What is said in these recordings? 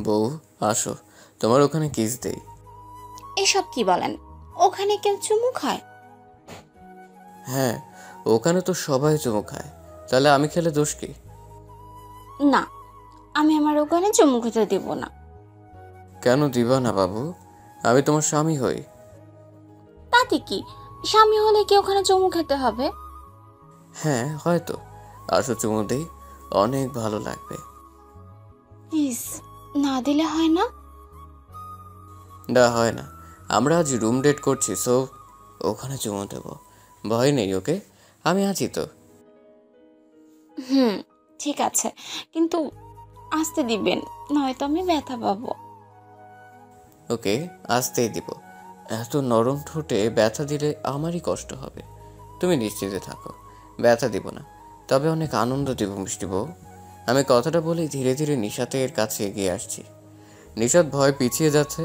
বউ, আসো, তোমার ওখানে কিস দেই। এসব কি বলেন? ওখানে কেউ চুমু খায়? হ্যাঁ, ওখানে তো সবাই চুমু খায়, তাহলে আমি খেলে দোষ কি? না, আমি আমার ওখানে চুমু খেতে দিব না। কেন দিবা না বাবু? আমি তোমার স্বামী হই। তাতে কি, স্বামী হলে কি ওখানে চুমু খেতে হবে? হ্যাঁ, হয়তো। আসো, চুমু দেই, অনেক ভালো লাগবে। প্লিজ, না দিলে হয় না? না, হয় না। আমরা আজ রুম ডেট করছি, সো ওখানে চুমু দেবো। ভয় নেই, ওকে? আমি আছি তো। হুম, ঠিক আছে, কিন্তু আসতে দিবেন, নয়তো আমি ব্যথা পাবো। ওকে, আসতেই দিব। এত নরম ঠোঁটে ব্যথা দিলে আমারই কষ্ট হবে। তুমি নিশ্চিন্তে থাকো, ব্যথা দিব না, তবে অনেক আনন্দ দিব মিষ্টি বউ। আমি কথাটা বলেই ধীরে ধীরে নিশাতের কাছে এগিয়ে আসছি। নিশাত ভয় পিছিয়ে যাচ্ছে।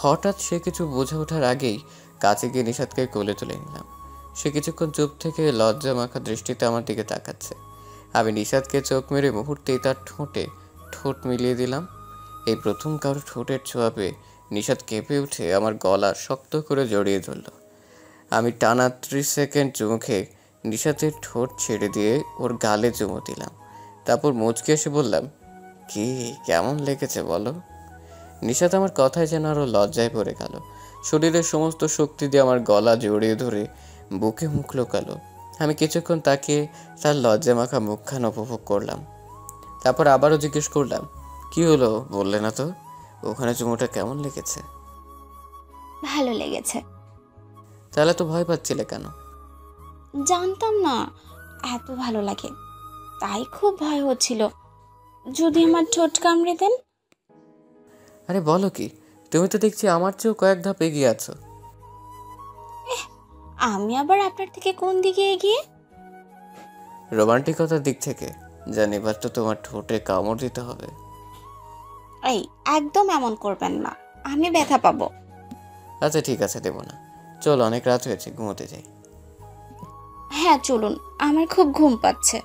হঠাৎ সে কিছু বুঝে ওঠার আগেই কাছে গিয়ে নিশাতকে কোলে তুলে নিলাম। সে কিছুক্ষণ চুপ থেকে লজ্জা মাখা দৃষ্টিতে আমার দিকে তাকাচ্ছে। আমি নিশাতকে চোখ মেরে মুহূর্তেই তার ঠোঁটে ঠোঁট মিলিয়ে দিলাম। এই প্রথম কারো ঠোঁটের ছোঁয়া পেয়ে নিশাত কেঁপে উঠে আমার গলা শক্ত করে জড়িয়ে ধরল। আমি টানা 30 সেকেন্ড চুমু খেয়ে নিশাতের ঠোঁট ছেড়ে দিয়ে ওর গালে চুমু দিলাম। তারপর মুচকে এসে বললাম, কি, কেমন লেগেছে বলো? নিশাত আমার কথায় যেন আরো লজ্জায় পড়ে গেল। শরীরের সমস্ত শক্তি দিয়ে আমার গলা জড়িয়ে ধরে বুকে মুখ লোকালো। আমি কিছুক্ষণ তাকে তার লজ্জা মাখা মুখখান উপভোগ করলাম। তারপর আবারও জিজ্ঞেস করলাম, কি হলো বললে না তো? ওখানে চুমুটা কেমন লেগেছে? ভালো লেগেছে। তাহলে তো ভয় পাচ্ছিলে কেন? জানতাম না এত ভালো লাগে, তাই খুব ভয় হচ্ছিল যদি আমার ঠোঁট কামড়ে দেন। আরে বলো কি, তুমি তো দেখছি আমার চেয়েও কয়েক ধাপ এগিয়ে আছো। আমি আবার আপনার থেকে কোন দিকে এগিয়ে? রোমান্টিকতার দিক থেকে। জানি, এবার তো তোমার ঠোঁটে কামড় দিতে হবে। এই, একদম এমন করবেন না, আমি ব্যথা পাবো। আচ্ছা ঠিক আছে, দেবো না। চল, অনেক রাত হয়েছে, ঘুমোতে যাই। হ্যাঁ চলুন, আমার খুব ঘুম পাচ্ছে।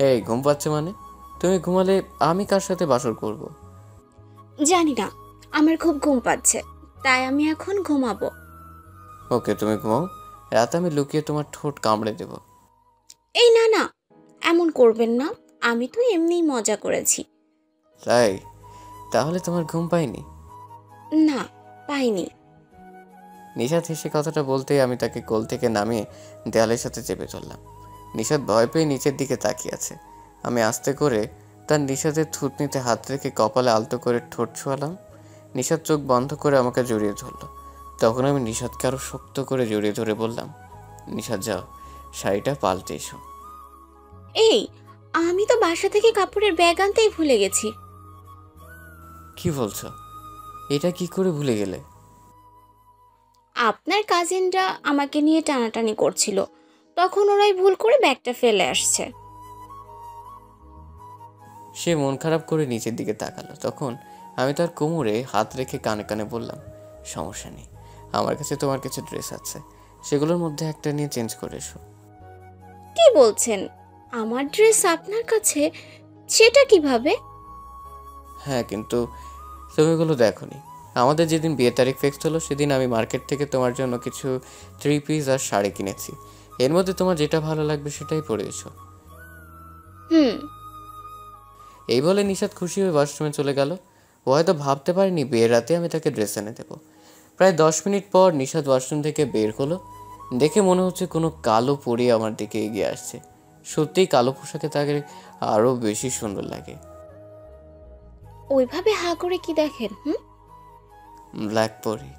এই, ঘুম পাচ্ছে মানে? তুমি ঘুমালে আমি কার সাথে বাসর করব? জানি না, আমার খুব ঘুম পাচ্ছে, তাই আমি এখন ঘুমাবো। ওকে, তুমি ঘুমাও। রাতে আমি লুকিয়ে তোমার ঠোঁট কামড়ে দেব। এই না না, এমন করবেন না, আমি তো এমনিই মজা করেছি। তাই? তাহলে তোমার ঘুম পাইনি? না, পাইনি। নিশাত হেসে কথাটা বলতেই আমি তাকে কোল থেকে নামিয়ে দেয়ালের সাথে চেপে ধরলাম। নিশাত ভয় পেয়ে নিচের দিকে তাকিয়ে আছে। আমি আস্তে করে তার নিশাতের থুতনিতে হাত রেখে কপালে আলতো করে ঠোঁট ছোঁয়ালাম। নিশাত চোখ বন্ধ করে আমাকে জড়িয়ে ধরলো। তখন আমি নিশাতকে আরো শক্ত করে জড়িয়ে ধরে বললাম, নিশাত যাও, শাড়িটা পাল্টে এসো। এই, আমি তো বাসা থেকে কাপড়ের ব্যাগ আনতেই ভুলে গেছি। কি বলছো? এটা কি করে ভুলে গেলে? আপনার কাজিনরা আমাকে নিয়ে টানাটানি করছিল, তখন ওরাই ভুল করে ব্যাগটা ফেলে আসছে। সে মন খারাপ করে নিচের দিকে তাকালো। তখন আমি তার কোমরে হাত রেখে কানে কানে বললাম, সমস্যা নেই, আমার কাছে তোমার কিছু ড্রেস আছে, সেগুলোর মধ্যে একটা নিয়ে চেঞ্জ করে এসো। কি বলছেন? আমার ড্রেস আপনার কাছে? সেটা কিভাবে? হ্যাঁ, কিন্তু তুমি এগুলো দেখোনি। আমাদের যেদিন বিয়ে তারিখ ফিক্সড হলো সেদিন আমি মার্কেট থেকে তোমার জন্য কিছু 3 পিস আর শাড়ি কিনেছি। এর মধ্যে তোমার যেটা ভালো লাগবে সেটাই পরে এসো। হুম। এই বলে নিশাত খুশি হয়ে ওয়াশরুমে চলে গেল। ও হয়তো ভাবতে পারেনি বিয়ের রাতে আমি তাকে ড্রেস এনে দেবো। প্রায় 10 মিনিট পর নিশাত ওয়াশরুম থেকে বের হলো। দেখে মনে হচ্ছে কোনো কালো পরী আমার দিকে এগিয়ে আসছে। সত্যিই কালো পোশাকে তাকে আরও বেশি সুন্দর লাগে। ওইভাবে হা করে কি দেখেন? হুম, ব্ল্যাক পরী।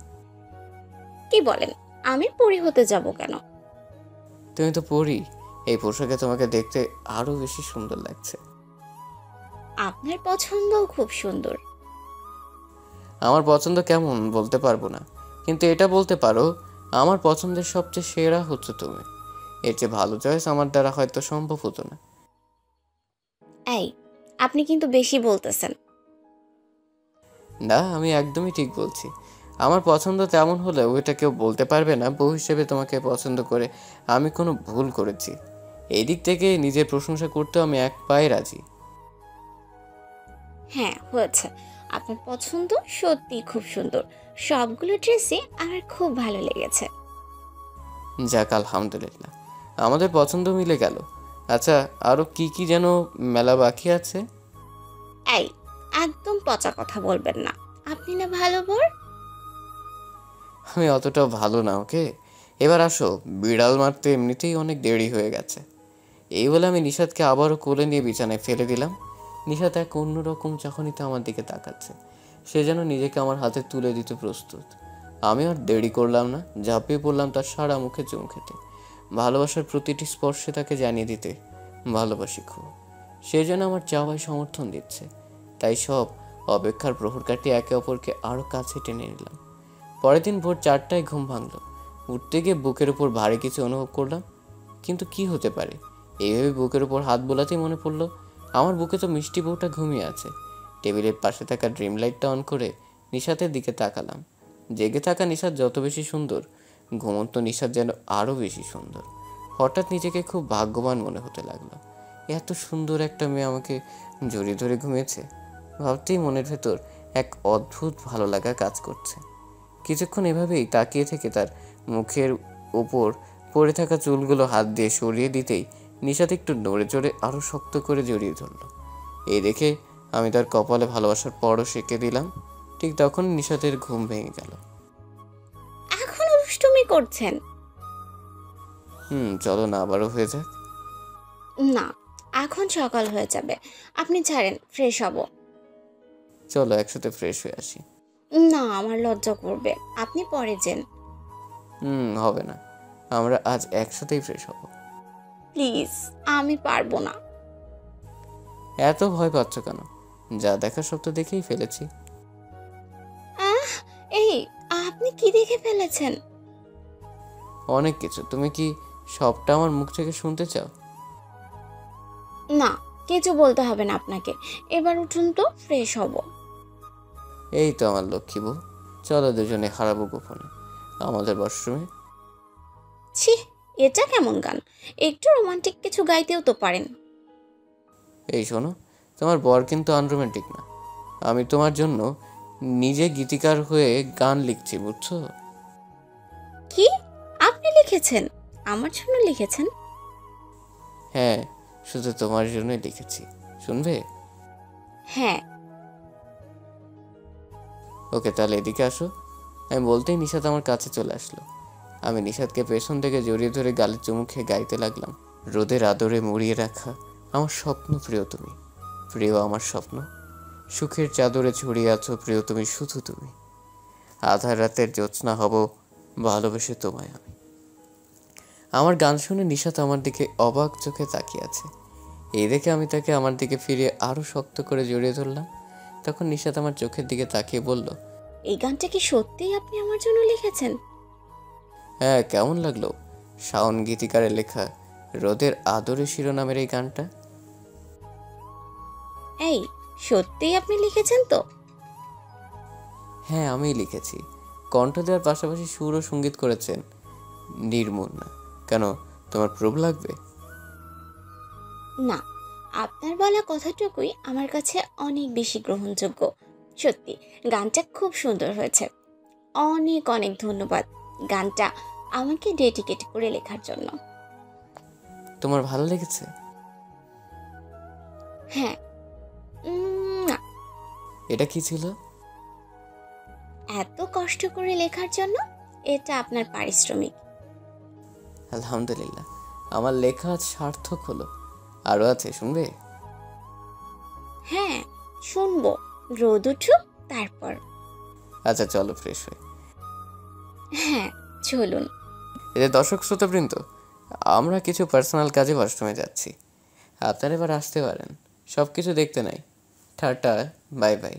কি বলেন? আমি পরি হতে যাব কেন? তুমি তো পরী, এই পোশাকে তোমাকে দেখতে আরও বেশি সুন্দর লাগছে। আপনার পছন্দও খুব সুন্দর। আমার পছন্দ কেমন বলতে পারবো না, কিন্তু এটা বলতে পারো আমার পছন্দের সবচেয়ে সেরা হচ্ছে তুমি। এর চেয়ে ভালো চয়েস আমার দ্বারা হয়তো সম্ভব হতো না। এই, আপনি কিন্তু বেশি বলতেছেন। না, আমি একদমই ঠিক বলছি। আমার পছন্দ তেমন হলেও এটা কেউ বলতে পারবে না বউ হিসেবে তোমাকে পছন্দ করে আমি কোনো ভুল করেছি। এই দিক থেকে নিজের প্রশংসা করতেও আমি এক পায়ে রাজি। হ্যাঁ হয়েছে। আপনার পছন্দ সত্যিই খুব সুন্দর। সবগুলো ড্রেসই আমার খুব ভালো লেগেছে। যাক আলহামদুলিল্লাহ, আমাদের পছন্দ মিলে গেল। আচ্ছা, আরও কি কি যেন মেলা বাকি আছে? এই, একদম পচা কথা বলবেন না। আপনি না ভালো বর। আমি অতটাও ভালো না, ওকে? এবার আসো, বিড়াল মারতে এমনিতেই অনেক দেরি হয়ে গেছে। এই বলে আমি নিশাদকে আবারও কোলে নিয়ে বিছানায় ফেলে দিলাম। নিশাদ এক অন্যরকম চাহনিতে আমার দিকে তাকাচ্ছে। সে যেন নিজেকে আমার হাতে তুলে দিতে প্রস্তুত। আমি আর দেরি করলাম না, ঝাঁপিয়ে পড়লাম তার সারা মুখে চুমু খেতে। ভালোবাসার প্রতিটি স্পর্শে তাকে জানিয়ে দিতে ভালোবাসি খুব। সে যেন আমার চাওয়ায় সমর্থন দিচ্ছে। তাই সব অপেক্ষার প্রহর কাটিয়ে একে অপরকে আরও কাছে টেনে নিলাম। পরের দিন ভোর 4টায় ঘুম ভাঙল। উঠতে গিয়ে বুকের উপর ভারী কিছু অনুভব করলাম, কিন্তু কি হতে পারে? এইভাবে বুকের উপর হাত বোলাতেই মনে পড়লো আমার বুকে তো মিষ্টি বউটা ঘুমিয়ে আছে। টেবিলের পাশে থাকা ড্রিম লাইটটা অন করে নিশাতের দিকে তাকালাম। জেগে থাকা নিশাত যত বেশি সুন্দর, ঘুমন্ত নিশাত যেন আরও বেশি সুন্দর। হঠাৎ নিজেকে খুব ভাগ্যবান মনে হতে লাগলো। এত সুন্দর একটা মেয়ে আমাকে জড়িয়ে ধরে ঘুমিয়েছে ভাবতেই মনের ভেতর এক অদ্ভুত ভালো লাগা কাজ করছে। কিছুক্ষণ এভাবেই তাকিয়ে থেকে তার মুখের উপর পড়ে থাকা চুলগুলো হাত দিয়ে সরিয়ে দিতেই নিশাত একটু নড়ে চড়ে আরও শক্ত করে জড়িয়ে ধরল। এই দেখে আমি তার কপালে ভালোবাসার পরশ এঁকে দিলাম। ঠিক তখন নিশাতের ঘুম ভেঙে গেল। এখন দুষ্টুমি করছেন? চলো না, আবারও হয়ে যাক। না, এখন সকাল হয়ে যাবে। আপনি ছাড়েন, ফ্রেশ হব। চলো একসাথে ফ্রেশ হয়ে আসি। না, আমার লজ্জা করবে। আপনি পরে যান। হবে না, আমরা আজ একসাথেই ফ্রেশ হব। প্লিজ, আমি পারবো না। এত ভয় পাচ্ছ কেন? যা দেখার সব তো দেখেই ফেলেছি। আহ, এই, আপনি কি দেখে ফেলেছেন? অনেক কিছু। তুমি কি সবটা আমার মুখ থেকে শুনতে চাও? না, কিছু বলতে হবে না আপনাকে। এবার উঠুন তো, ফ্রেশ হব। এই তো আমার লক্ষ্মী বউ, চলো দুজনে হারাবো গোপনে আমাদের ওয়াশরুমে। ছি, এটা কেমন গান? একটু রোমান্টিক কিছু গাইতেও তো পারেন। এই শোনো, তোমার বর কিন্তু আনরোম্যান্টিক না। আমি তোমার জন্য নিজে গীতিকার হয়ে গান লিখছি, বুঝছো? কি? আপনি লিখেছেন? আমার জন্য লিখেছেন? হ্যাঁ, শুধু তোমার জন্যই লিখেছি, শুনবে? হ্যাঁ। ওকে, তাহলে এদিকে আসো। আমি বলতেই নিশাত আমার কাছে চলে আসলো। আমি নিশাতকে পেছন থেকে জড়িয়ে ধরে গালে চুমু খেয়ে গাইতে লাগলাম। রোদের আদরে মুড়িয়ে রাখা আমার স্বপ্ন প্রিয় তুমি, প্রিয় আমার স্বপ্ন। সুখের চাদরে ছড়িয়ে আছো প্রিয় তুমি, শুধু তুমি। আধার রাতের জ্যোৎস্না হব, ভালোবেসে তোমায় আমি। আমার গান শুনে নিশাত আমার দিকে অবাক চোখে তাকিয়ে আছে। এই দেখে আমি তাকে আমার দিকে ফিরিয়ে আরও শক্ত করে জড়িয়ে ধরলাম। তখন নিশাত আমার চোখের দিকে তাকিয়ে বলল, এই গানটা কি সত্যিই আপনি আমার জন্য লিখেছেন? হ্যাঁ, কেমন লাগলো শাওন গীতিকারের লেখা রোদের আদরে শিরোনামের এই গানটা? এই, সত্যিই আপনি লিখেছেন তো? হ্যাঁ, আমিই লিখেছি। কণ্ঠ দেওয়ার পাশাপাশি সুর ও সঙ্গীত করেছেন নির্মূল। কেন, তোমার প্রুফ লাগবে? না, আপনার বলা কথাটুকুই আমার কাছে অনেক বেশি গ্রহণযোগ্য। সত্যি, গানটা খুব সুন্দর হয়েছে। অনেক অনেক ধন্যবাদ গানটা আমাকে ডেডিকেট করে লেখার জন্য। তোমার ভালো লেগেছে? হ্যাঁ। না, এটা কি ছিল? এত কষ্ট করে লেখার জন্য এটা আপনার পারিশ্রমিক। আলহামদুলিল্লাহ, আমার লেখা আজ সার্থক হলো। আরও আছে, শুনবে? হ্যাঁ, শুনবো। রোদ উঠুক তারপর। আচ্ছা চলো ফ্রেশ হয়ে। হ্যাঁ, চলুন। এই যে দর্শক শ্রোতাবৃন্দ, আমরা কিছু পার্সোনাল কাজে ওয়াশরুমে যাচ্ছি। আপনারা এবার আসতে পারেন, সব কিছু দেখতে নাই। Tata, bye bye.